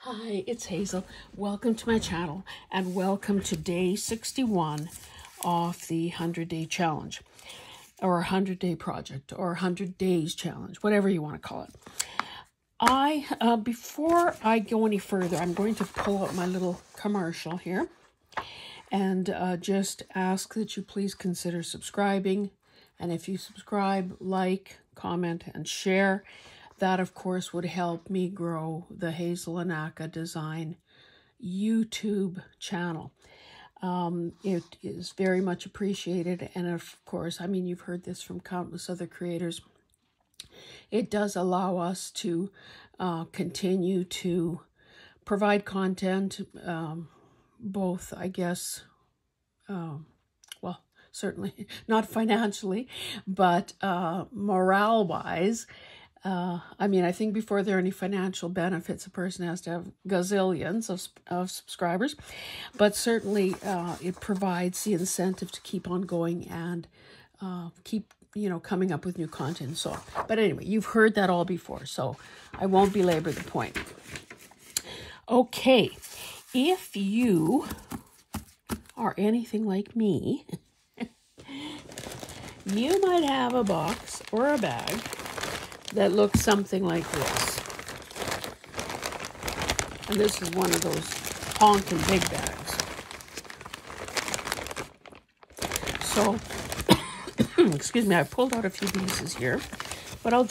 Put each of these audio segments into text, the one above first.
Hi, it's Hazel. Welcome to my channel and welcome to day 61 of the 100-day challenge or 100-day project or 100 days challenge, whatever you want to call it. Before I go any further, I'm going to pull out my little commercial here and just ask that you please consider subscribing. And if you subscribe, like, comment, and share, that, of course, would help me grow the Hazel Anaka Design YouTube channel. It is very much appreciated. And of course, I mean, you've heard this from countless other creators. It does allow us to continue to provide content, both, I guess, well, certainly not financially, but morale-wise. I mean, I think before there are any financial benefits, a person has to have gazillions of subscribers, but certainly it provides the incentive to keep on going and keep, coming up with new content and so on. But anyway, you've heard that all before, so I won't belabor the point. Okay, if you are anything like me, you might have a box or a bag that looks something like this. And this is one of those honking big bags. So, excuse me, I pulled out a few pieces here, but I've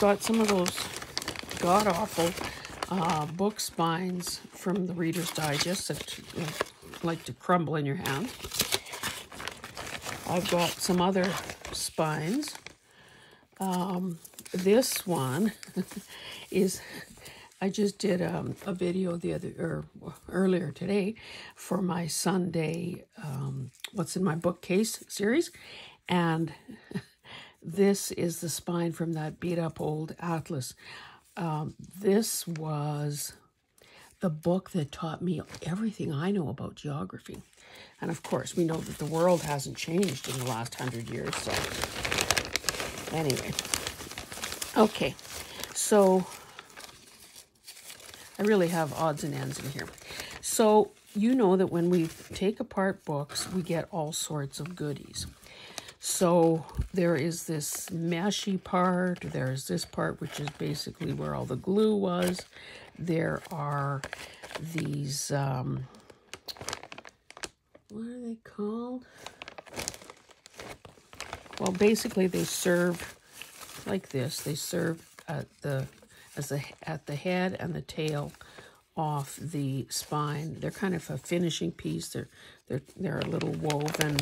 got some of those god-awful book spines from the Reader's Digest that like to crumble in your hand. I've got some other spines. This one is, I just did a video earlier today for my Sunday What's in My Bookcase series, and this is the spine from that beat up old atlas. This was the book that taught me everything I know about geography. And of course, we know that the world hasn't changed in the last 100 years, so anyway, okay, so I really have odds and ends in here. So you know that when we take apart books, we get all sorts of goodies. So there is this meshy part, there's this part which is basically where all the glue was. There are these, what are they called? Well, basically they serve like this. They serve at the head and the tail off the spine. They're kind of a finishing piece. They're a little woven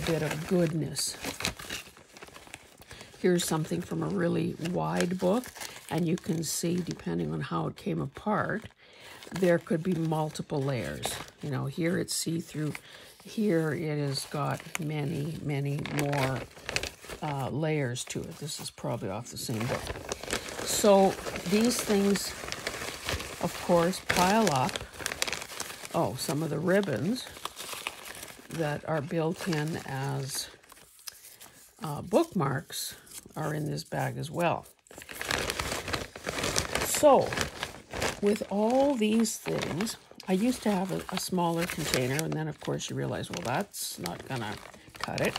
bit of goodness. Here's something from a really wide book, and you can see, depending on how it came apart, there could be multiple layers. Here it's see-through. Here it has got many, many more layers to it. This is probably off the same book. So these things, of course, pile up. Oh, some of the ribbons that are built in as bookmarks are in this bag as well. So with all these things, I used to have a smaller container, and then of course you realize, well, that's not gonna cut it.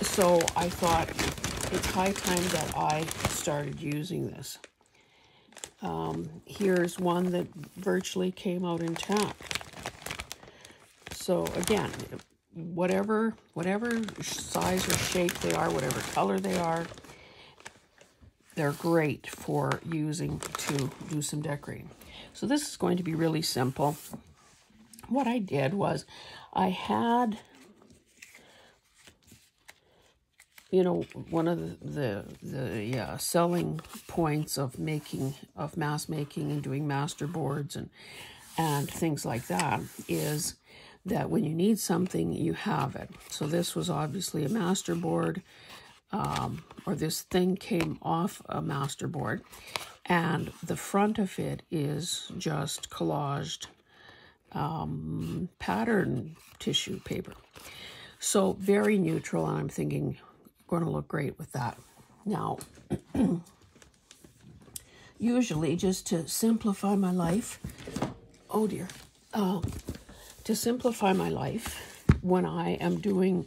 So I thought it's high time that I started using this. Here's one that virtually came out intact. So again, whatever size or shape they are, whatever color they are, they're great for using to do some decorating. So this is going to be really simple. What I did was I had, one of the selling points of mass making and doing master boards and things like that is that when you need something, you have it. So this was obviously a master board, or this thing came off a master board, and the front of it is just collaged pattern tissue paper. So very neutral, and I'm thinking going to look great with that. Now, usually just to simplify my life, oh dear, to simplify my life when I am doing,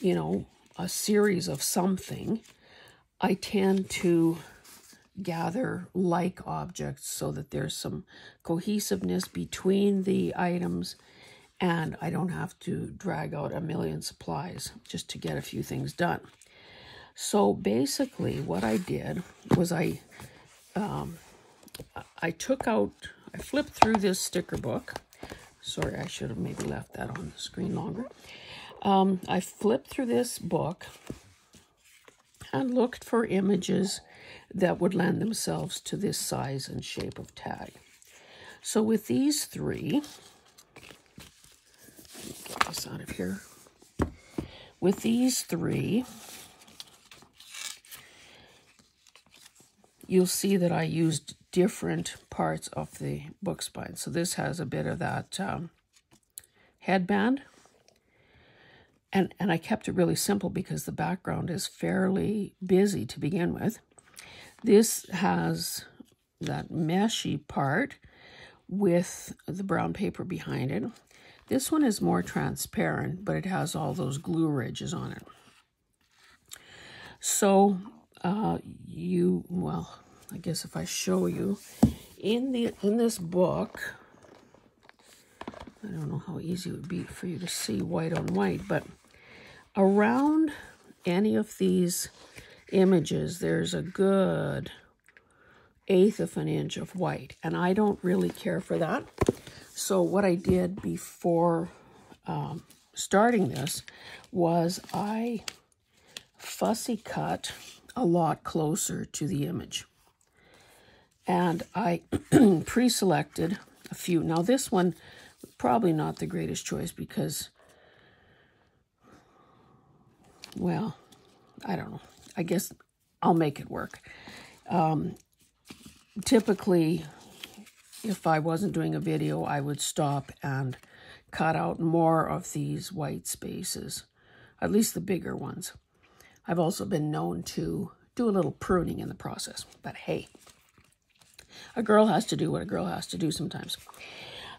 you know, a series of something, I tend to gather like objects so that there's some cohesiveness between the items and I don't have to drag out a million supplies just to get a few things done. So basically what I did was I flipped through this sticker book. Sorry, I should have maybe left that on the screen longer. I flipped through this book and looked for images that would lend themselves to this size and shape of tag. So with these three, let me get this out of here. With these three, you'll see that I used different parts of the book spine. So this has a bit of that headband. And I kept it really simple because the background is fairly busy to begin with. This has that meshy part with the brown paper behind it. This one is more transparent, but it has all those glue ridges on it. So well, I guess if I show you in this book, I don't know how easy it would be for you to see white on white, but around any of these images, there's a good 1/8 of an inch of white, and I don't really care for that. So what I did before starting this was I fussy cut a lot closer to the image. And I pre-selected a few. Now this one, probably not the greatest choice because, well, I don't know. I guess I'll make it work. Typically, if I wasn't doing a video, I would stop and cut out more of these white spaces, at least the bigger ones. I've also been known to do a little pruning in the process, but hey, a girl has to do what a girl has to do sometimes.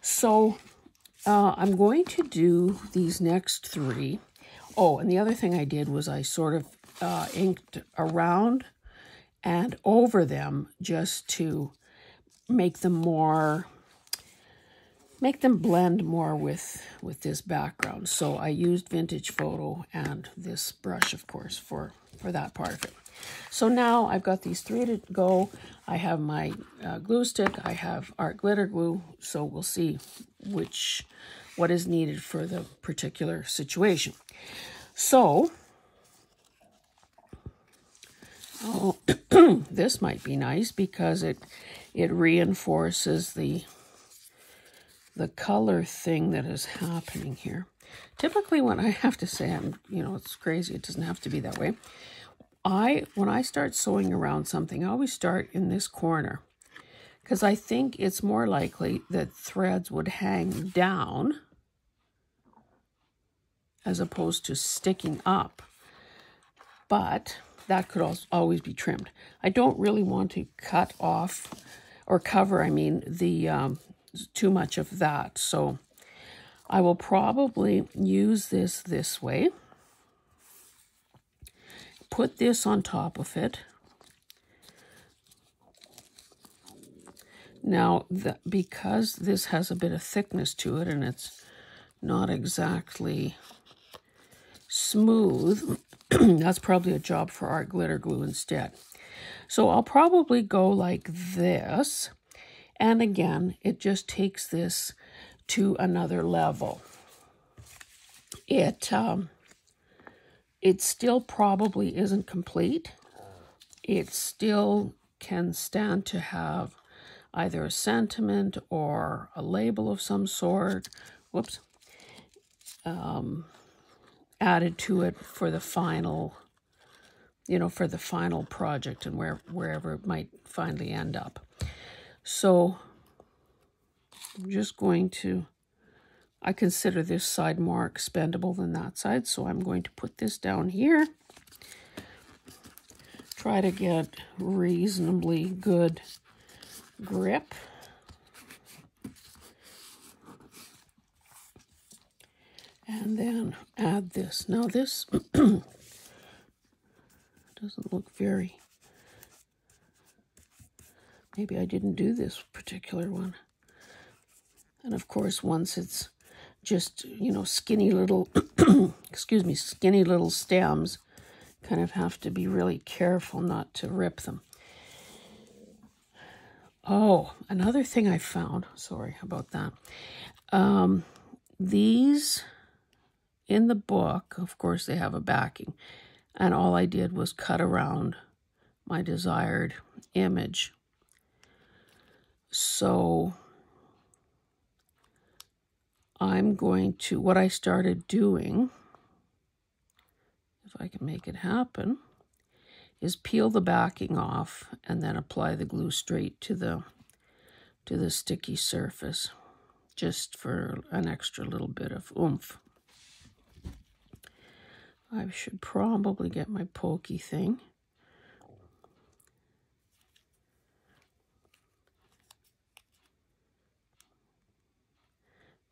So I'm going to do these next three. Oh, and the other thing I did was I sort of inked around and over them just to make them blend more with this background. So I used Vintage Photo and this brush, of course, for that part of it. So now I've got these three to go. I have my glue stick. I have art glitter glue. So we'll see what is needed for the particular situation. So, this might be nice because it reinforces the color thing that is happening here. Typically, when I have to say, it's crazy. It doesn't have to be that way. When I start sewing around something, I always start in this corner because I think it's more likely that threads would hang down as opposed to sticking up. But that could also always be trimmed. I don't really want to cut off or cover, the too much of that. So I will probably use this way. Put this on top of it. Now, because this has a bit of thickness to it and it's not exactly smooth, that's probably a job for art glitter glue instead. So I'll probably go like this. And again, it just takes this to another level. It still probably isn't complete. It still can stand to have either a sentiment or a label of some sort. Whoops. Added to it for the final, for the final project and wherever it might finally end up. So I'm just going to, I consider this side more expendable than that side, so I'm going to put this down here. Try to get reasonably good grip. And then add this. Now this doesn't look very, maybe I didn't do this particular one. And of course, once it's just, you know, skinny little, excuse me, skinny little stems, kind of have to be really careful not to rip them. Oh, another thing I found, sorry about that. These in the book, of course, they have a backing. And all I did was cut around my desired image. So I'm going to, what I started doing, if I can make it happen, is peel the backing off and then apply the glue straight to the sticky surface, just for an extra little bit of oomph. I should probably get my pokey thing.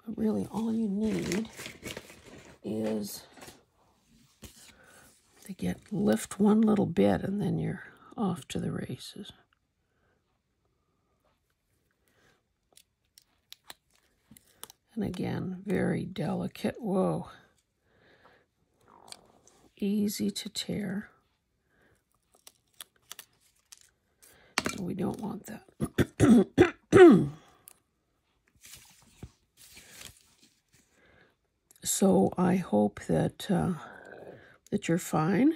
But really all you need is to lift one little bit and then you're off to the races. And again, very delicate. Whoa. Easy to tear. So we don't want that. So I hope that that you're fine.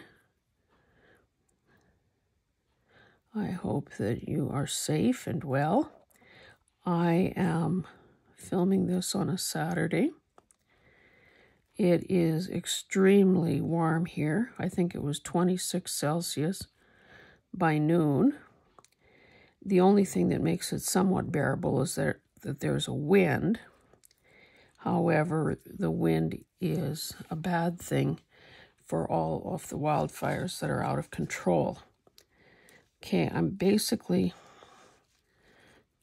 I hope that you are safe and well. I am filming this on a Saturday. It is extremely warm here. I think it was 26 Celsius by noon. The only thing that makes it somewhat bearable is that there's a wind. However, the wind is a bad thing for all of the wildfires that are out of control. Okay, I'm basically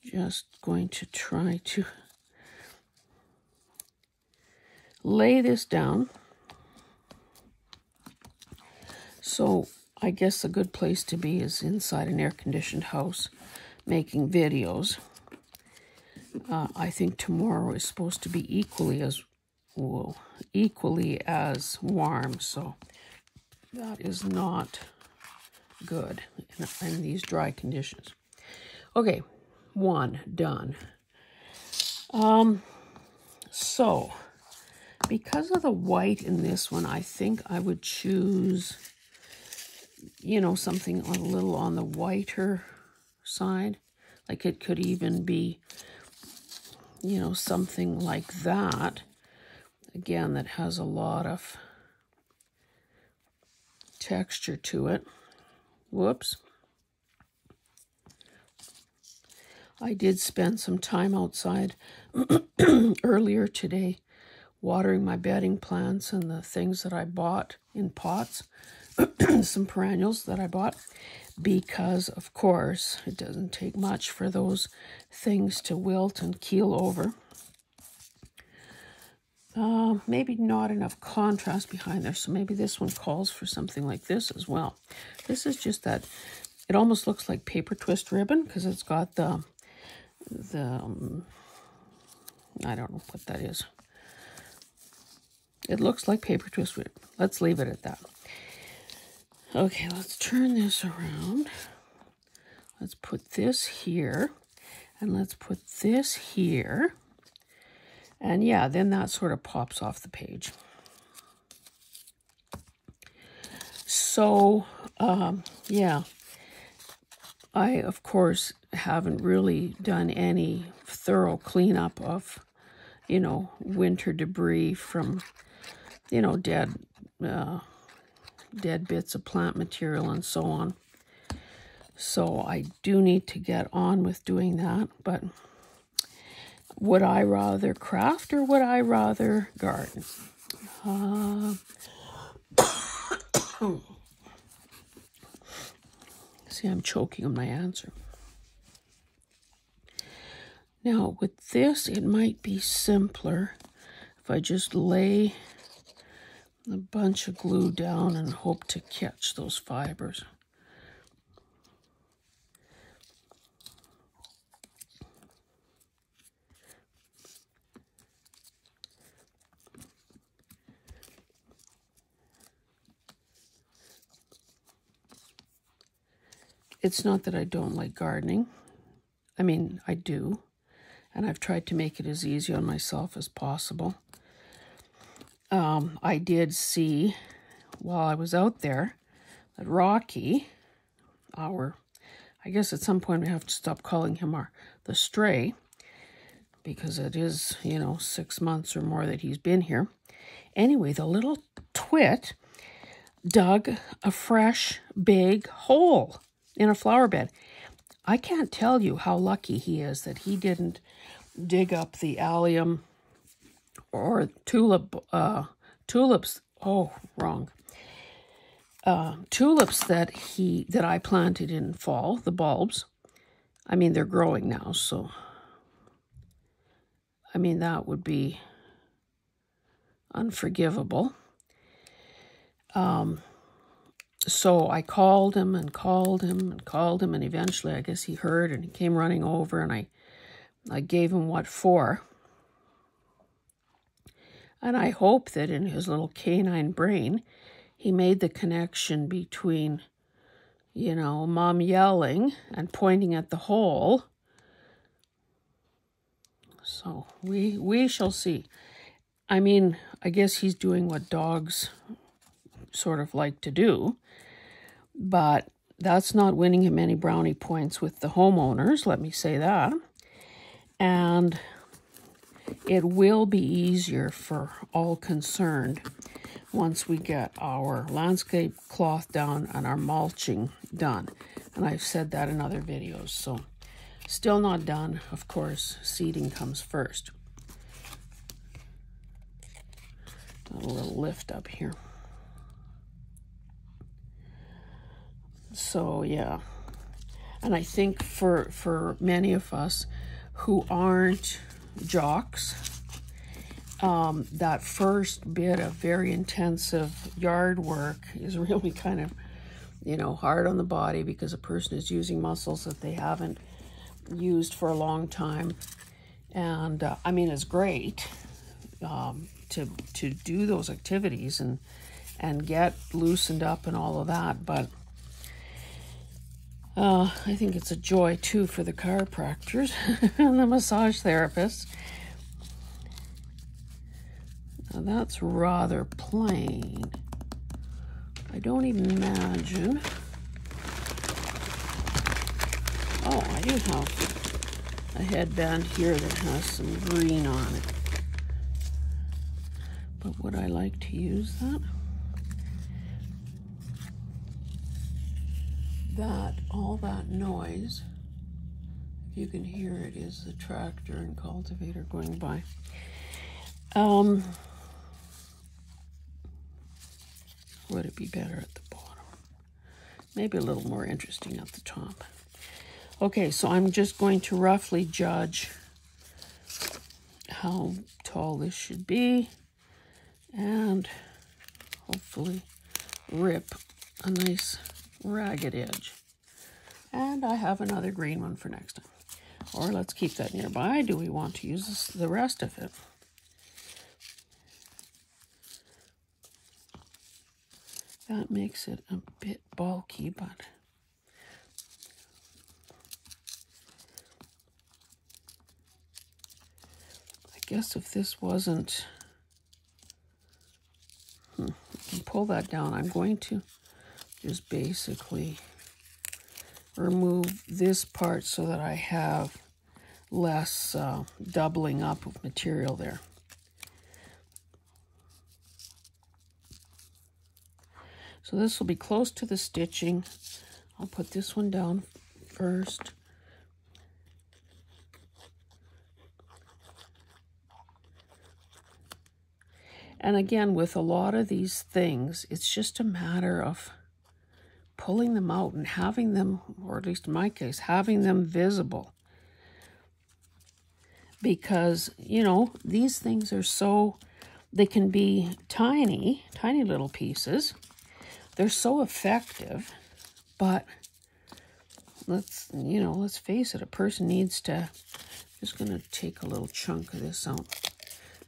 just going to try to lay this down. So I guess a good place to be is inside an air-conditioned house making videos. I think tomorrow is supposed to be equally as warm, so that is not good in these dry conditions. Okay, one done. So because of the white in this one, I think I would choose, you know, something a little on the whiter side. Like it could even be, you know, something like that. Again, that has a lot of texture to it. Whoops. I did spend some time outside earlier today watering my bedding plants and the things that I bought in pots, some perennials that I bought, because, of course, it doesn't take much for those things to wilt and keel over. Maybe not enough contrast behind there, so maybe this one calls for something like this as well. This is just that, it almost looks like paper twist ribbon because it's got the I don't know what that is. It looks like paper twist ribbon. Let's leave it at that. Okay, let's turn this around. Let's put this here, and let's put this here. And yeah, then that sort of pops off the page. So, yeah, I, of course, haven't really done any thorough cleanup of, you know, winter debris from, you know, dead bits of plant material and so on. So I do need to get on with doing that, but would I rather craft or would I rather garden? See, I'm choking on my answer. Now with this, it might be simpler if I just lay a bunch of glue down and hope to catch those fibers. It's not that I don't like gardening. I mean, I do. And I've tried to make it as easy on myself as possible. I did see, while I was out there, that Rocky, I guess at some point we have to stop calling him the stray, because it is, 6 months or more that he's been here. Anyway, the little twit dug a fresh, big hole in a flower bed. I can't tell you how lucky he is that he didn't dig up the allium or tulips. Oh, wrong. Tulips that I planted in fall, the bulbs. I mean, they're growing now, so I mean, that would be unforgivable. So I called him and called him and called him, and eventually I guess he heard and he came running over, and I gave him what for. And I hope that in his little canine brain, he made the connection between, Mom yelling and pointing at the hole. So we shall see. I mean, I guess he's doing what dogs sort of like to do, but that's not winning him any brownie points with the homeowners, let me say that. And it will be easier for all concerned once we get our landscape cloth down and our mulching done. And I've said that in other videos, so still not done. Of course, seeding comes first. A little lift up here. So yeah, and I think for many of us who aren't jocks, that first bit of very intensive yard work is really kind of, hard on the body, because a person is using muscles that they haven't used for a long time. And I mean, it's great to do those activities and get loosened up and all of that, but I think it's a joy too for the chiropractors and the massage therapists. Now that's rather plain. I don't even imagine. Oh, I do have a headband here that has some green on it. But would I like to use that? All that noise, if you can hear it, is the tractor and cultivator going by. Would it be better at the bottom? Maybe a little more interesting at the top. Okay, so I'm just going to roughly judge how tall this should be and hopefully rip a nice ragged edge. And I have another green one for next time. Or let's keep that nearby. Do we want to use the rest of it? That makes it a bit bulky, but I guess if this wasn't... I can pull that down. I'm going to just basically remove this part so that I have less doubling up of material there. So this will be close to the stitching. I'll put this one down first. And again, with a lot of these things, it's just a matter of pulling them out and having them, or at least in my case, having them visible. because, you know, these things are so, they can be tiny, tiny little pieces. They're so effective, but let's face it, a person needs to, I'm just going to take a little chunk of this out,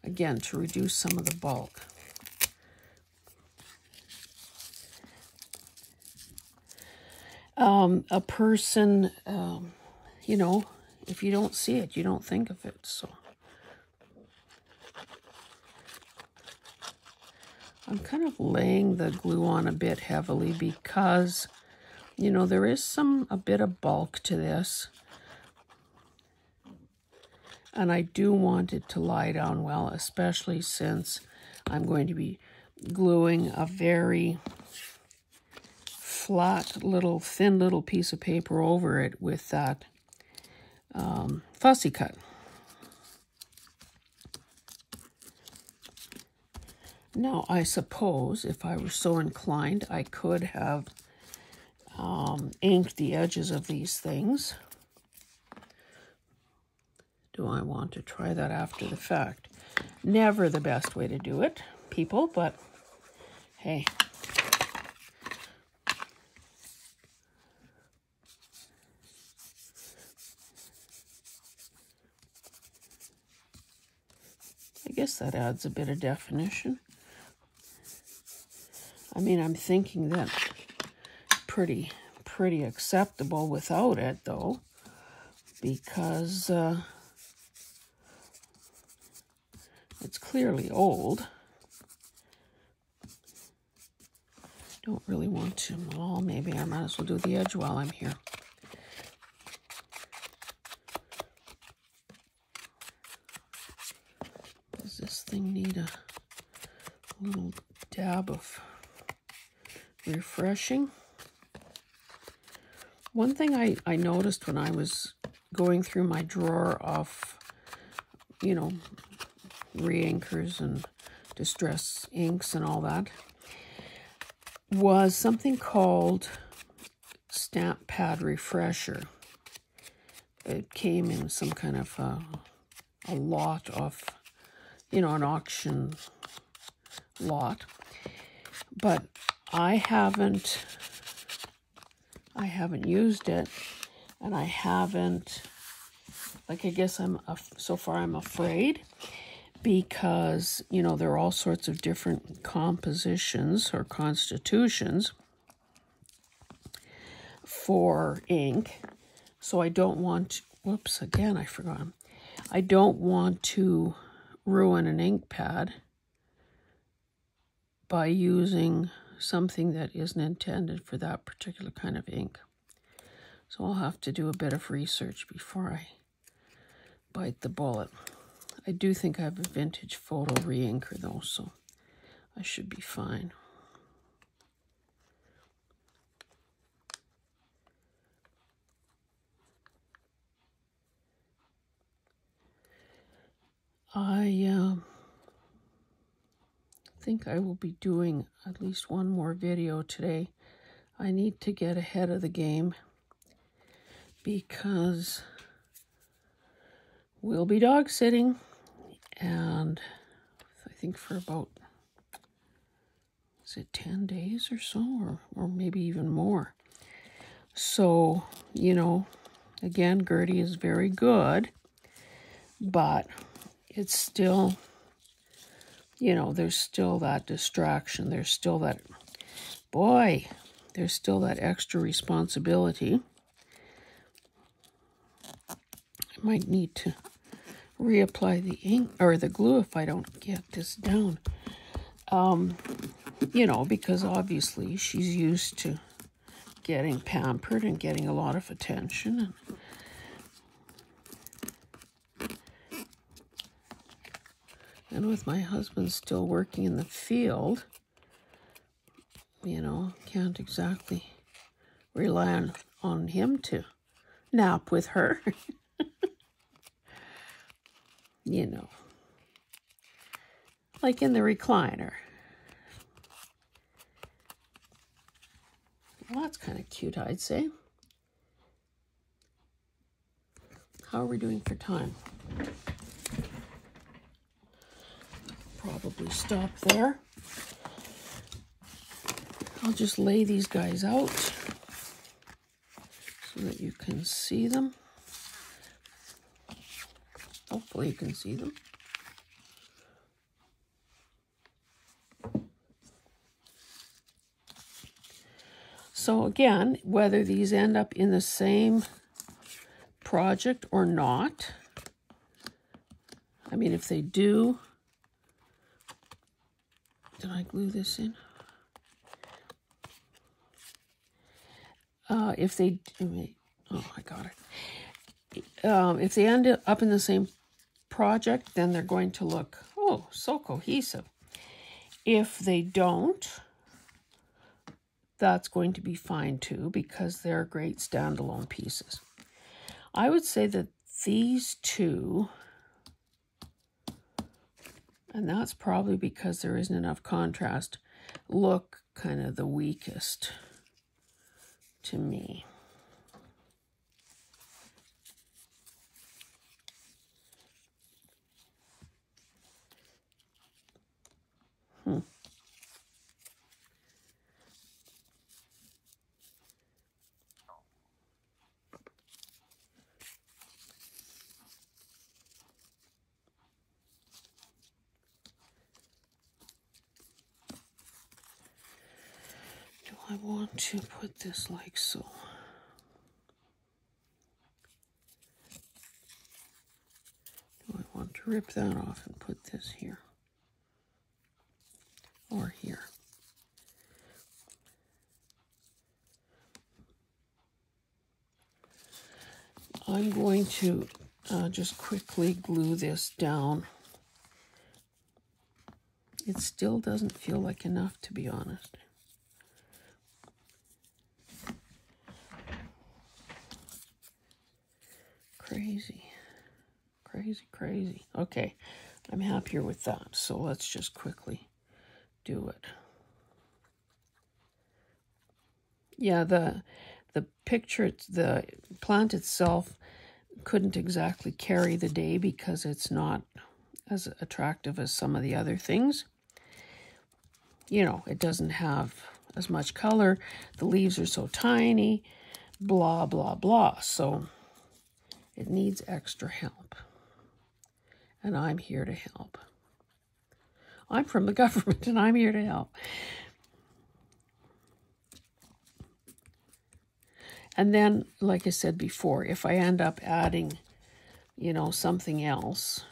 again, to reduce some of the bulk. A person, you know, if you don't see it, you don't think of it, so. I'm kind of laying the glue on a bit heavily because, you know, there is a bit of bulk to this. And I do want it to lie down well, especially since I'm going to be gluing a very flat thin little piece of paper over it with that fussy cut. Now, I suppose if I were so inclined, I could have inked the edges of these things. Do I want to try that after the fact? Never the best way to do it, people, but hey. I guess that adds a bit of definition. I mean, I'm thinking that pretty acceptable without it, though, because it's clearly old. Don't really want to, well, maybe I might as well do the edge while I'm here. Does this thing need a little dab of refreshing? One thing I noticed when I was going through my drawer of, you know, re-inkers and distress inks and all that, was something called Stamp Pad Refresher. It came in some kind of a lot of, you know, an auction lot. But I haven't used it, and I haven't, like, I guess so far I'm afraid, because, you know, there are all sorts of different compositions or constitutions for ink. So I don't want, whoops, again, I forgot. I don't want to ruin an ink pad by using something that isn't intended for that particular kind of ink. So I'll have to do a bit of research before I bite the bullet. I do think I have a vintage photo re-inker though, so I should be fine. I think I will be doing at least one more video today. I need to get ahead of the game because we'll be dog sitting, and I think for about, is it 10 days or so, or maybe even more. So, you know, again, Gertie is very good, but it's still, you know, there's still that distraction. There's still that, boy, there's still that extra responsibility. I might need to reapply the ink or the glue if I don't get this down. You know, because obviously she's used to getting pampered and getting a lot of attention. And with my husband still working in the field, you know, can't exactly rely on him to nap with her. You know, like in the recliner. Well, that's kind of cute, I'd say. How are we doing for time? probably stop there. I'll just lay these guys out so that you can see them. Hopefully you can see them. So again, whether these end up in the same project or not, I mean, if they do, did I glue this in? If they, oh, I got it. If they end up in the same project, then they're going to look, oh, so cohesive. If they don't, that's going to be fine too, because they're great standalone pieces. I would say that these two, and that's probably because there isn't enough contrast, look kind of the weakest to me. I want to put this like so. Do I want to rip that off and put this here? Or here? I'm going to just quickly glue this down. It still doesn't feel like enough, to be honest. Crazy, crazy, crazy. Okay, I'm happier with that. So let's just quickly do it. Yeah, the picture, the plant itself couldn't exactly carry the day because it's not as attractive as some of the other things. You know, it doesn't have as much color. The leaves are so tiny, blah, blah, blah. So it needs extra help. And I'm here to help. I'm from the government and I'm here to help. And then, like I said before, if I end up adding, you know, something else.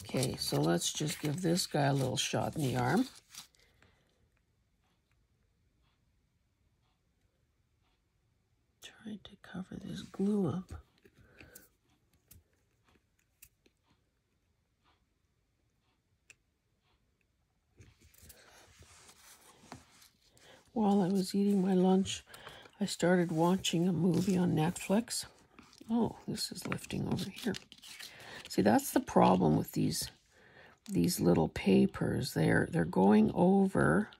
Okay, so let's just give this guy a little shot in the arm. Trying to cover this glue up. While I was eating my lunch, I started watching a movie on Netflix. Oh, this is lifting over here. See, that's the problem with these little papers. They're going over.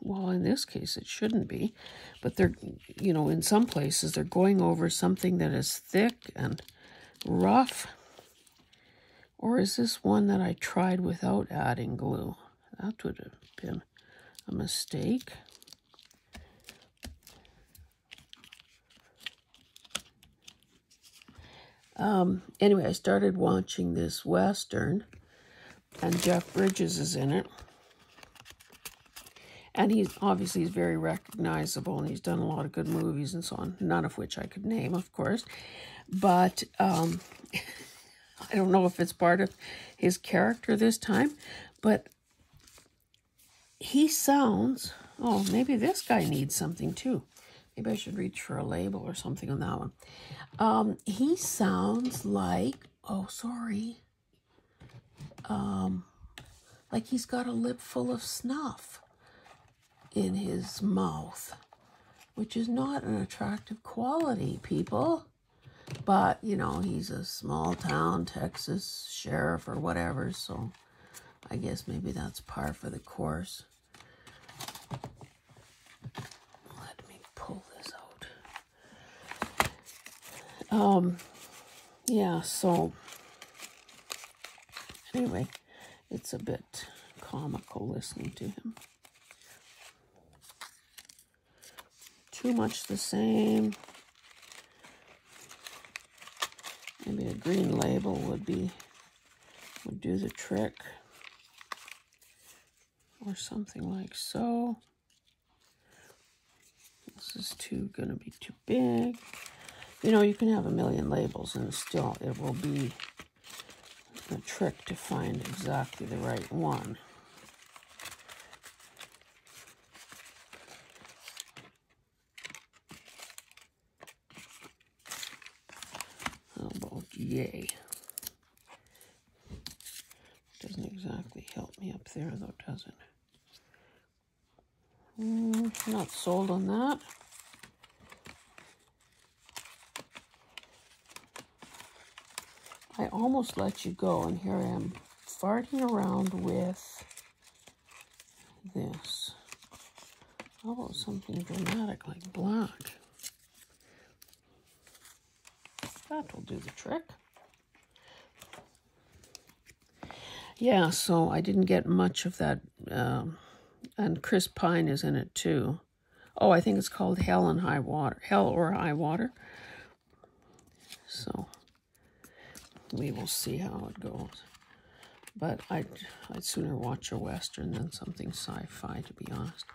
Well, in this case, it shouldn't be, but they're, you know, in some places they're going over something that is thick and rough. Or is this one that I tried without adding glue? That would have been a mistake. Anyway, I started watching this Western, and Jeff Bridges is in it. And he's obviously very recognizable, and he's done a lot of good movies and so on, none of which I could name, of course. But I don't know if it's part of his character this time, but he sounds, oh, maybe this guy needs something too. Maybe I should reach for a label or something on that one. He sounds like, oh, sorry, like he's got a lip full of snuff in his mouth, which is not an attractive quality, people. But, you know, he's a small town Texas sheriff or whatever, so I guess maybe that's par for the course. Let me pull this Yeah, so anyway, it's a bit comical listening to him. Too much the same. Maybe a green label would do the trick. Or something like so. This is gonna be too big. You know, you can have a million labels and still it will be a trick to find exactly the right one. How about yay? Doesn't exactly help me up there though, does it? Not sold on that. I almost let you go, and here I am farting around with this. How about something dramatic like black? That will do the trick. Yeah, so I didn't get much of that, and Chris Pine is in it too. Oh, I think it's called Hell or High Water. So we will see how it goes. But I'd sooner watch a Western than something sci-fi, to be honest.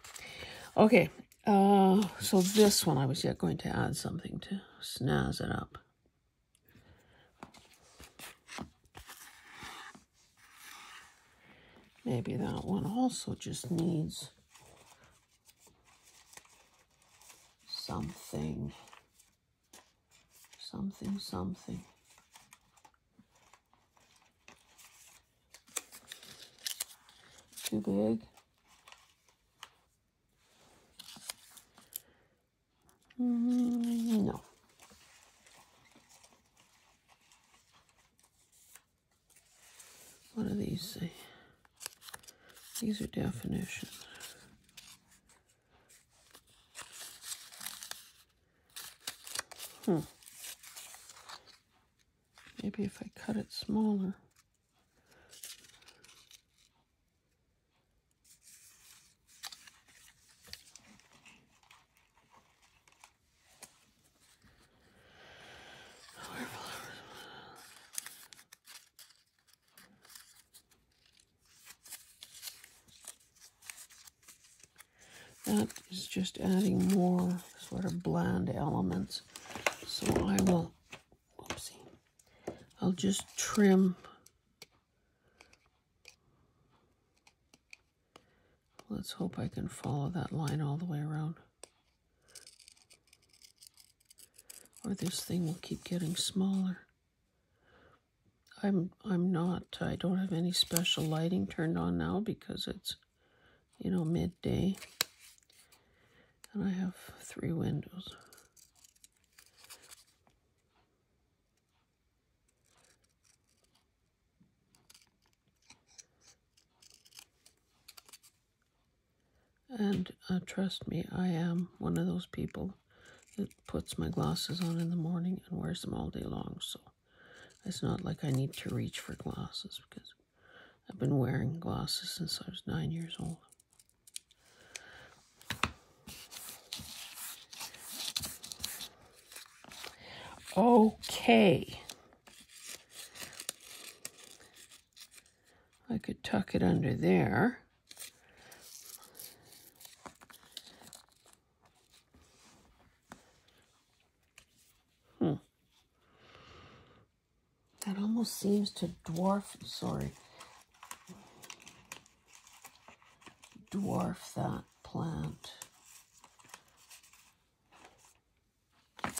Okay, so this one I was yet going to add something to snazz it up. Maybe that one also just needs something. Too big. No. What do these say? These are definitions. Maybe if I cut it smaller. That is just adding more sort of bland elements. So I will, whoopsie, I'll just trim. Let's hope I can follow that line all the way around. Or this thing will keep getting smaller. I don't have any special lighting turned on now because it's, you know, midday. And I have 3 windows. And trust me, I am one of those people that puts my glasses on in the morning and wears them all day long. So it's not like I need to reach for glasses because I've been wearing glasses since I was 9 years old. Okay. I could tuck it under there. That almost seems to dwarf that plant. I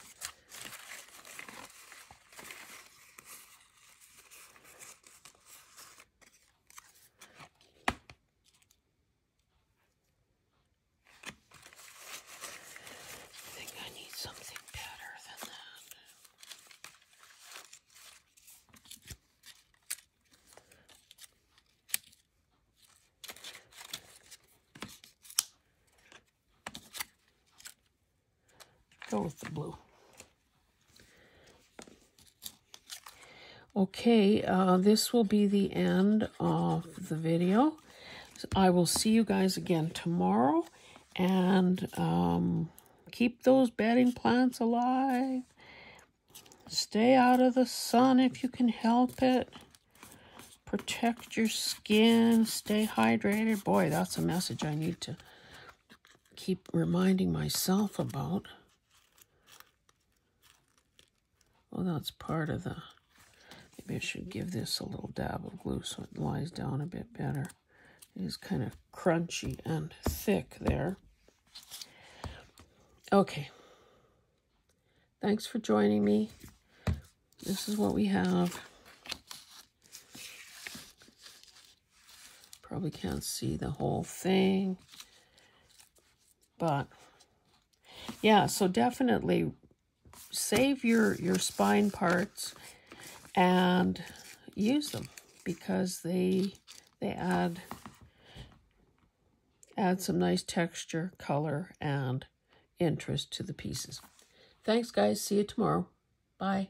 think I need something better than that. Go with the blue. Okay, this will be the end of the video. I will see you guys again tomorrow, and keep those bedding plants alive. Stay out of the sun if you can help it. Protect your skin. Stay hydrated. Boy, that's a message I need to keep reminding myself about. Well, that's part of the... Maybe I should give this a little dab of glue so it lies down a bit better. It is kind of crunchy and thick there. Okay. Thanks for joining me. This is what we have. Probably can't see the whole thing. But yeah, so definitely save your spine parts and use them, because they add some nice texture, color, and interest to the pieces. Thanks, guys. See you tomorrow. Bye.